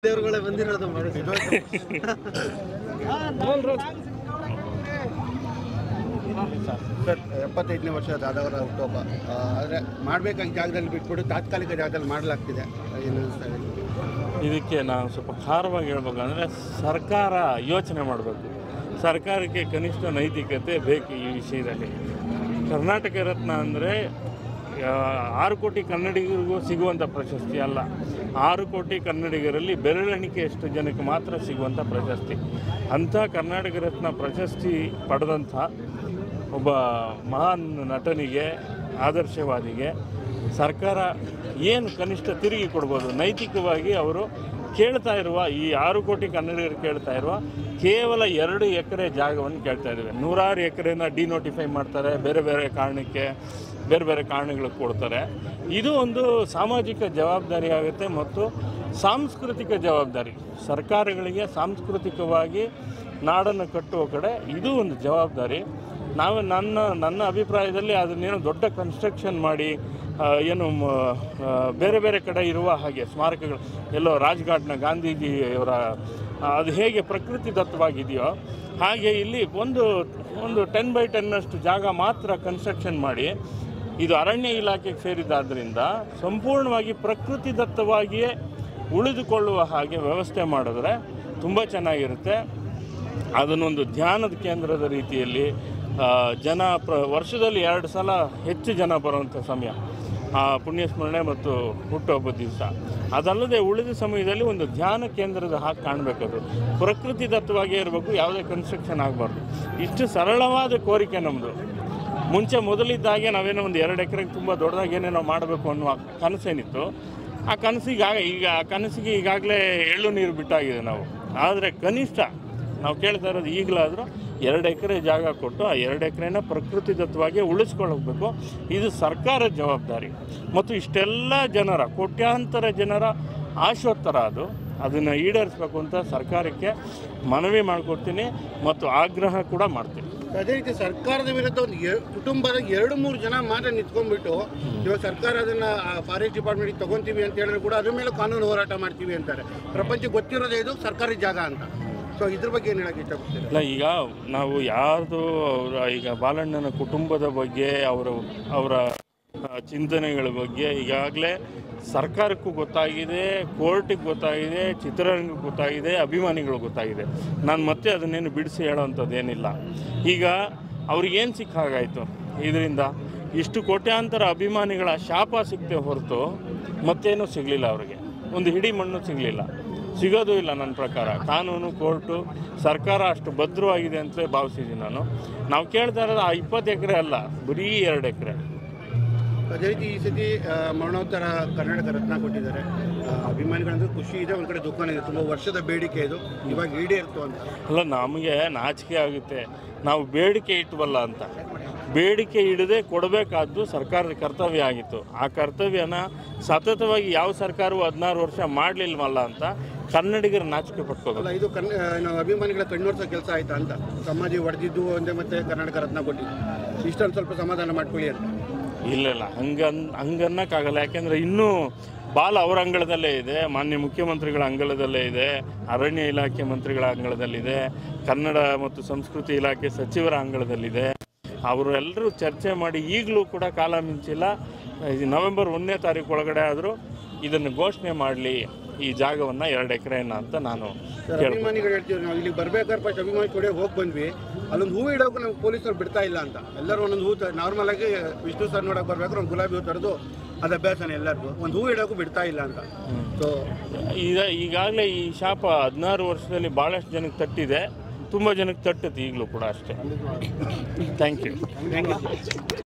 ದೇವರುಗಳೇ ಬಂದಿರೋದು ಸರ್ 75ನೇ ವರ್ಷ ದಾದಾವರ ಹುಟ್ಟುಹಬ್ಬ ಆದರೆ ಮಾಡಬೇಕಾದ ಜಾಗದಲ್ಲಿ ಬಿಟ್ಬಿಟ್ಟು ತಾತ್ಕಾಲಿಕ ಜಾಗದಲ್ಲಿ ಮಾಡಲಾಗ್ತಿದೆ. ಏನು ಅನಿಸ್ತಾ ಇದೆ? ಇದಕ್ಕೆ ನಾವು ಸ್ವಲ್ಪ ಖಾರವಾಗಿ ಹೇಳ್ಬೇಕಂದ್ರೆ ಸರ್ಕಾರ ಯೋಚನೆ ಮಾಡಬೇಕು. ಸರ್ಕಾರಕ್ಕೆ ಕನಿಷ್ಠ ನೈತಿಕತೆ ಬೇಕು ಈ ವಿಷಯದಲ್ಲಿ. ಕರ್ನಾಟಕ ರತ್ನ ಅಂದರೆ 6 ಕೋಟಿ ಕನ್ನಡಿಗರಿಗೂ ಸಿಗುವಂಥ ಪ್ರಶಸ್ತಿ ಅಲ್ಲ. 6 ಕೋಟಿ ಕನ್ನಡಿಗರಲ್ಲಿ ಬೆರಳೆಣಿಕೆಯಷ್ಟು ಜನಕ್ಕೆ ಮಾತ್ರ ಸಿಗುವಂಥ ಪ್ರಶಸ್ತಿ. ಅಂಥ ಕರ್ನಾಟಕ ರತ್ನ ಪ್ರಶಸ್ತಿ ಪಡೆದಂಥ ಒಬ್ಬ ಮಹಾನ್ ನಟನಿಗೆ, ಆದರ್ಶವಾದಿಗೆ ಸರ್ಕಾರ ಏನು ಕನಿಷ್ಠ ತಿರುಗಿ ಕೊಡ್ಬೋದು? ನೈತಿಕವಾಗಿ ಅವರು ಕೇಳ್ತಾ ಇರುವ ಈ 6 ಕೋಟಿ ಕನ್ನಡಿಗರು ಕೇಳ್ತಾ ಇರುವ ಕೇವಲ 2 ಎಕರೆ ಜಾಗವನ್ನು ಕೇಳ್ತಾ ಇದ್ದೇವೆ. 100 ಎಕರೆನ ಡಿನೋಟಿಫೈ ಮಾಡ್ತಾರೆ, ಬೇರೆ ಬೇರೆ ಕಾರಣಕ್ಕೆ, ಬೇರೆ ಬೇರೆ ಕಾರಣಗಳಿಗೆ ಕೊಡ್ತಾರೆ. ಇದು ಒಂದು ಸಾಮಾಜಿಕ ಜವಾಬ್ದಾರಿ ಆಗುತ್ತೆ ಮತ್ತು ಸಾಂಸ್ಕೃತಿಕ ಜವಾಬ್ದಾರಿ. ಸರ್ಕಾರಗಳಿಗೆ ಸಾಂಸ್ಕೃತಿಕವಾಗಿ ನಾಡನ್ನು ಕಟ್ಟುವ ಕಡೆ ಇದು ಒಂದು ಜವಾಬ್ದಾರಿ. ನಾವು ನನ್ನ ಅಭಿಪ್ರಾಯದಲ್ಲಿ ಅದನ್ನೇನು ದೊಡ್ಡ ಕನ್ಸ್ಟ್ರಕ್ಷನ್ ಮಾಡಿ ಏನು ಬೇರೆ ಬೇರೆ ಕಡೆ ಇರುವ ಹಾಗೆ ಸ್ಮಾರಕಗಳು, ಎಲ್ಲೋ ರಾಜ್ಘಾಟ್ನ ಗಾಂಧೀಜಿಯವರ ಅದು ಹೇಗೆ ಪ್ರಕೃತಿ ದತ್ತವಾಗಿದೆಯೋ ಹಾಗೆ ಇಲ್ಲಿ ಒಂದು 10x10 ಜಾಗ ಮಾತ್ರ ಕನ್ಸ್ಟ್ರಕ್ಷನ್ ಮಾಡಿ ಇದು ಅರಣ್ಯ ಇಲಾಖೆಗೆ ಸೇರಿದ್ದಾದ್ದರಿಂದ ಸಂಪೂರ್ಣವಾಗಿ ಪ್ರಕೃತಿ ದತ್ತವಾಗಿಯೇ ಉಳಿದುಕೊಳ್ಳುವ ಹಾಗೆ ವ್ಯವಸ್ಥೆ ಮಾಡಿದ್ರೆ ತುಂಬ ಚೆನ್ನಾಗಿರುತ್ತೆ. ಅದನ್ನೊಂದು ಧ್ಯಾನದ ಕೇಂದ್ರದ ರೀತಿಯಲ್ಲಿ ಜನ ವರ್ಷದಲ್ಲಿ 2 ಸಲ ಹೆಚ್ಚು ಜನ ಬರುವಂಥ ಸಮಯ ಪುಣ್ಯಸ್ಮರಣೆ ಮತ್ತು ಹುಟ್ಟುಹಬ್ಬದ ದಿವಸ. ಅದಲ್ಲದೆ ಉಳಿದ ಸಮಯದಲ್ಲಿ ಒಂದು ಧ್ಯಾನ ಕೇಂದ್ರದ ಹಾಗೆ ಕಾಣಬೇಕದು. ಪ್ರಕೃತಿ ದತ್ತವಾಗಿಯೇ ಇರಬೇಕು, ಯಾವುದೇ ಕನ್ಸ್ಟ್ರಕ್ಷನ್ ಆಗಬಾರ್ದು. ಇಷ್ಟು ಸರಳವಾದ ಕೋರಿಕೆ ನಮ್ಮದು. ಮೊದಲಿದ್ದಾಗೆ ನಾವೇನೋ ಒಂದು 2 ಎಕರೆಗೆ ತುಂಬ ದೊಡ್ಡದಾಗಿ ಏನೇನೋ ಮಾಡಬೇಕು ಅನ್ನುವ ಕನಸೇನಿತ್ತು, ಆ ಕನಸಿಗೆ ಈಗಾಗಲೇ ಎಳ್ಳು ನೀರು ಬಿಟ್ಟಾಗಿದೆ ನಾವು. ಆದರೆ ಕನಿಷ್ಠ ನಾವು ಕೇಳ್ತಾ ಇರೋದು ಈಗಲಾದರೂ 2 ಎಕರೆ ಜಾಗ ಕೊಟ್ಟು ಆ 2 ಎಕರೆನ ಪ್ರಕೃತಿ ದತ್ತವಾಗಿ ಉಳಿಸ್ಕೊಳ್ಳಬೇಕು. ಇದು ಸರ್ಕಾರದ ಜವಾಬ್ದಾರಿ ಮತ್ತು ಇಷ್ಟೆಲ್ಲ ಜನರ, ಕೋಟ್ಯಾಂತರ ಜನರ ಆಶೋತ್ತರ ಅದನ್ನು ಈಡೇರಿಸಬೇಕು ಅಂತ ಸರ್ಕಾರಕ್ಕೆ ಮನವಿ ಮಾಡಿಕೊಡ್ತೀನಿ ಮತ್ತು ಆಗ್ರಹ ಕೂಡ ಮಾಡ್ತೀನಿ. ಅದೇ ರೀತಿ ಸರ್ಕಾರದ ವಿರುದ್ಧ ಒಂದು ಕುಟುಂಬದ 2-3 ಜನ ಮಾತ್ರ ನಿಂತ್ಕೊಂಡ್ಬಿಟ್ಟು ಇವಾಗ ಸರ್ಕಾರ ಅದನ್ನು ಫಾರೆಸ್ಟ್ ಡಿಪಾರ್ಟ್ಮೆಂಟಿಗೆ ತೊಗೊತೀವಿ ಅಂತ ಹೇಳಿದ್ರು ಕೂಡ ಅದ್ರ ಮೇಲೆ ಕಾನೂನು ಹೋರಾಟ ಮಾಡ್ತೀವಿ ಅಂತಾರೆ. ಪ್ರಪಂಚಕ್ಕೆ ಗೊತ್ತಿರೋದೇ ಇದು ಸರ್ಕಾರಿ ಜಾಗ ಅಂತ. ಸೊ ಇದ್ರ ಬಗ್ಗೆ ಏನು ಹೇಳೋಕ್ಕೆ ಇಷ್ಟಪಡ್ತೀವಿ? ಇಲ್ಲ, ಈಗ ನಾವು ಯಾರ್ದು ಈಗ ಬಾಲಣ್ಣನ ಕುಟುಂಬದ ಬಗ್ಗೆ ಅವರ ಚಿಂತನೆಗಳ ಬಗ್ಗೆ ಈಗಾಗಲೇ ಸರ್ಕಾರಕ್ಕೂ ಗೊತ್ತಾಗಿದೆ, ಕೋರ್ಟಿಗೆ ಗೊತ್ತಾಗಿದೆ, ಚಿತ್ರರಂಗಕ್ಕೆ ಗೊತ್ತಾಗಿದೆ, ಅಭಿಮಾನಿಗಳು ಗೊತ್ತಾಗಿದೆ. ನಾನು ಮತ್ತೆ ಅದನ್ನೇನು ಬಿಡಿಸಿ ಹೇಳೋವಂಥದ್ದೇನಿಲ್ಲ. ಈಗ ಅವ್ರಿಗೇನು ಸಿಕ್ಕಾಗಾಯಿತು ಇದರಿಂದ? ಇಷ್ಟು ಕೋಟ್ಯಾಂತರ ಅಭಿಮಾನಿಗಳ ಶಾಪ ಸಿಕ್ತೆ ಹೊರತು ಮತ್ತೇನೂ ಸಿಗಲಿಲ್ಲ ಅವರಿಗೆ. ಒಂದು ಹಿಡಿ ಮಣ್ಣು ಸಿಗಲಿಲ್ಲ, ಸಿಗೋದು ಇಲ್ಲ. ನನ್ನ ಪ್ರಕಾರ ಕಾನೂನು, ಕೋರ್ಟು, ಸರ್ಕಾರ ಅಷ್ಟು ಭದ್ರವಾಗಿದೆ ಅಂತಲೇ ಭಾವಿಸಿದ್ದೀನಿ ನಾನು. ನಾವು ಕೇಳ್ತಾ ಇರೋದು ಆ 20 ಎಕರೆ ಅಲ್ಲ, ಬರೀ 2 ಎಕರೆ. ಅದೇ ರೀತಿ ಈ ಸತಿ ಮರಣೋತ್ತರ ಕರ್ನಾಟಕ ರತ್ನ ಕೊಟ್ಟಿದ್ದಾರೆ. ಅಭಿಮಾನಿಗಳಂದ್ರೆ ಖುಷಿ ಇದೆ, ಒಂದು ಕಡೆ ದುಃಖ ಇದೆ. ತುಂಬ ವರ್ಷದ ಬೇಡಿಕೆ ಇದು, ಇವಾಗ ಈಡೇರಿತು ಅಂತ. ಅಲ್ಲ, ನಮಗೆ ನಾಚಿಕೆ ಆಗುತ್ತೆ. ನಾವು ಬೇಡಿಕೆ ಇಟ್ವಲ್ಲ ಅಂತ. ಬೇಡಿಕೆ ಇಡದೆ ಕೊಡಬೇಕಾದ್ದು ಸರ್ಕಾರದ ಕರ್ತವ್ಯ ಆಗಿತ್ತು. ಆ ಕರ್ತವ್ಯನ ಸತತವಾಗಿ ಯಾವ ಸರ್ಕಾರವೂ 16 ವರ್ಷ ಮಾಡಲಿಲ್ವಲ್ಲ ಅಂತ ಕನ್ನಡಿಗರ ನಾಚಿಕೆ ಪಟ್ಕೋಬೇಕು. ಇದು ಅಭಿಮಾನಿಗಳ ಕಣ್ಣೋರ್ಸೋ ಕೆಲಸ ಆಯ್ತಾ ಅಂತ. ಸಮಾಧಿ ಹೊಡೆದಿದ್ದು ಒಂದೇ ಮತ್ತೆ ಕರ್ನಾಟಕ ರತ್ನ ಕೊಟ್ಟಿದ್ದು, ಇಷ್ಟೊಂದು ಸ್ವಲ್ಪ ಸಮಾಧಾನ ಮಾಡ್ಕೊಳ್ಳಿ ಅಂತ. ಇಲ್ಲ, ಹಂಗನ್ನಕ್ಕಾಗಲ್ಲ. ಯಾಕೆಂದರೆ ಇನ್ನೂ ಬಾಲ ಅವರ ಅಂಗಳದಲ್ಲೇ ಇದೆ, ಮಾನ್ಯ ಮುಖ್ಯಮಂತ್ರಿಗಳ ಅಂಗಳದಲ್ಲೇ ಇದೆ, ಅರಣ್ಯ ಇಲಾಖೆ ಮಂತ್ರಿಗಳ ಅಂಗಳದಲ್ಲಿದೆ, ಕನ್ನಡ ಮತ್ತು ಸಂಸ್ಕೃತಿ ಇಲಾಖೆ ಸಚಿವರ ಅಂಗಳದಲ್ಲಿದೆ. ಅವರು ಎಲ್ಲರೂ ಚರ್ಚೆ ಮಾಡಿ ಈಗಲೂ ಕೂಡ ಕಾಲ ಮಿಂಚಿಲ್ಲ. ನವೆಂಬರ್ 1ನೇ ತಾರೀಕು ಒಳಗಡೆ ಆದರೂ ಇದನ್ನು ಘೋಷಣೆ ಮಾಡಲಿ, ಈ ಜಾಗವನ್ನು 2 ಎಕರೆನ ಅಂತ ನಾನು ಅಭಿಮಾನಿಗಳು ಹೇಳ್ತೀವಿ. ನಾವು ಇಲ್ಲಿಗೆ ಬರ್ಬೇಕಾದ್ರೆ ಫಸ್ಟ್ ಅಭಿಮಾನಿ ಕೊಡೆ ಹೋಗಿ ಬಂದ್ವಿ, ಅಲ್ಲೊಂದು ಹೂವು ಇಡೋಕೆ ನಮ್ಗೆ ಪೊಲೀಸರು ಬಿಡ್ತಾ ಇಲ್ಲ ಅಂತ. ಎಲ್ಲರೂ ಒಂದೊಂದು ಹೂ ನಾರ್ಮಲ್ ಆಗಿ ವಿಷ್ಣು ಸರ್ ನೋಡೋಕೆ ಬರ್ಬೇಕಾದ್ರೆ ಒಂದು ಗುಲಾಬಿ ಹೂ ತರೋದು ಅದು ಅಭ್ಯಾಸನೇ ಎಲ್ಲರಿಗೂ. ಒಂದು ಹೂ ಇಡೋಕ್ಕೂ ಬಿಡ್ತಾ ಇಲ್ಲ ಅಂತ. ಸೊ ಈಗಾಗಲೇ ಈ ಶಾಪ 16 ವರ್ಷದಲ್ಲಿ ಭಾಳಷ್ಟು ಜನಕ್ಕೆ ತಟ್ಟಿದೆ, ತುಂಬ ಜನಕ್ಕೆ ತಟ್ಟುತ್ತೆ ಈಗಲೂ ಕೂಡ ಅಷ್ಟೇ. Thank you.